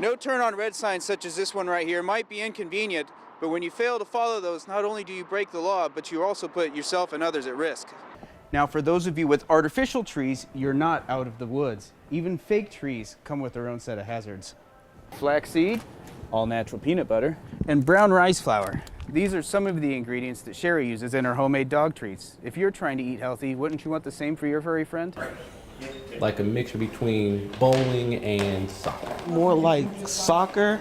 No turn on red signs such as this one right here might be inconvenient, but when you fail to follow those, not only do you break the law, but you also put yourself and others at risk. Now, for those of you with artificial trees, you're not out of the woods. Even fake trees come with their own set of hazards. Flaxseed, all natural peanut butter, and brown rice flour. These are some of the ingredients that Sherry uses in her homemade dog treats. If you're trying to eat healthy, wouldn't you want the same for your furry friend? Like a mixture between bowling and soccer. More like soccer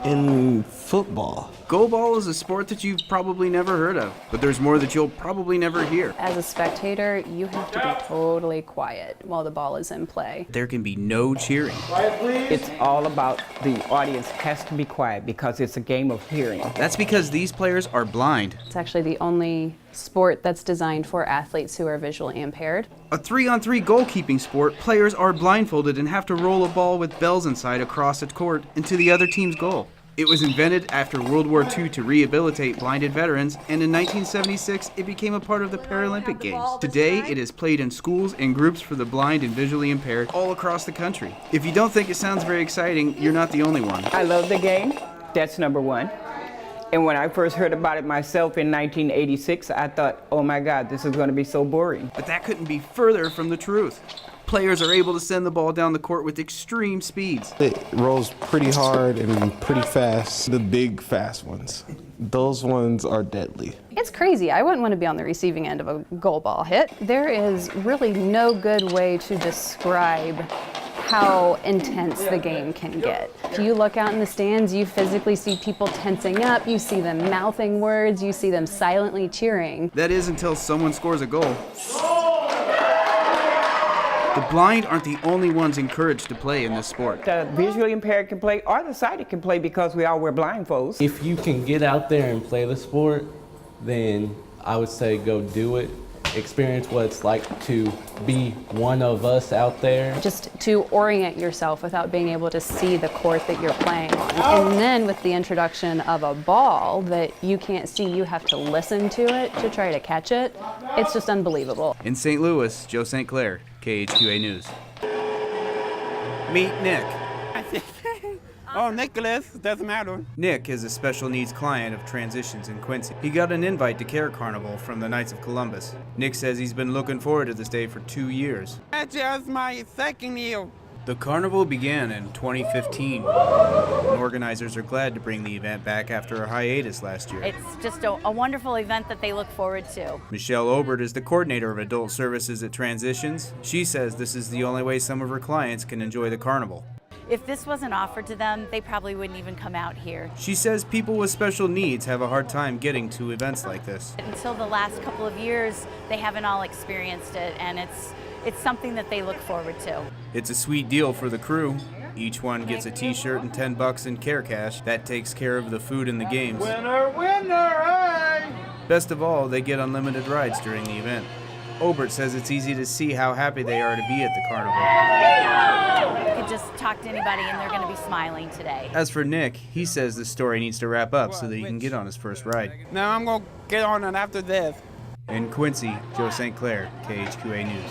and football. Goalball is a sport that you've probably never heard of, but there's more that you'll probably never hear. As a spectator, you have to be totally quiet while the ball is in play. There can be no cheering. It's all about the audience has to be quiet because it's a game of hearing. That's because these players are blind. It's actually the only sport that's designed for athletes who are visually impaired. A 3-on-3 goalkeeping sport, players are blindfolded and have to roll a ball with bells inside across a court into the other team's goal. It was invented after World War II to rehabilitate blinded veterans, and in 1976 it became a part of the Paralympic Games. Today it is played in schools and groups for the blind and visually impaired all across the country. If you don't think it sounds very exciting, you're not the only one. I love the game. That's number one. And when I first heard about it myself in 1986, I thought, oh my God, this is going to be so boring. But that couldn't be further from the truth. Players are able to send the ball down the court with extreme speeds. It rolls pretty hard and pretty fast. The big fast ones. Those ones are deadly. It's crazy. I wouldn't want to be on the receiving end of a goal ball hit. There is really no good way to describe how intense the game can get. If you look out in the stands, you physically see people tensing up, you see them mouthing words, you see them silently cheering. That is until someone scores a goal. The blind aren't the only ones encouraged to play in this sport. The visually impaired can play or the sighted can play because we all wear blindfolds. If you can get out there and play the sport, then I would say go do it. Experience what it's like to be one of us out there. Just to orient yourself without being able to see the court that you're playing on. And then with the introduction of a ball that you can't see, you have to listen to it to try to catch it. It's just unbelievable. In St. Louis, Joe St. Clair, KHQA News. Meet Nick. Oh, Nicholas, doesn't matter. Nick is a special needs client of Transitions in Quincy. He got an invite to Care Carnival from the Knights of Columbus. Nick says he's been looking forward to this day for 2 years. That's just my second year. The carnival began in 2015, and organizers are glad to bring the event back after a hiatus last year. It's just a wonderful event that they look forward to. Michelle Obert is the coordinator of adult services at Transitions. She says this is the only way some of her clients can enjoy the carnival. If this wasn't offered to them, they probably wouldn't even come out here. She says people with special needs have a hard time getting to events like this. Until the last couple of years, they haven't all experienced it, and it's something that they look forward to. It's a sweet deal for the crew. Each one gets a t-shirt and $10 in care cash. That takes care of the food and the games. Winner, winner, hey! Best of all, they get unlimited rides during the event. Obert says it's easy to see how happy they are to be at the carnival. You could just talk to anybody and they're going to be smiling today. As for Nick, he says the story needs to wrap up so that he can get on his first ride. Now I'm going to get on it after this. In Quincy, Joe St. Clair, KHQA News.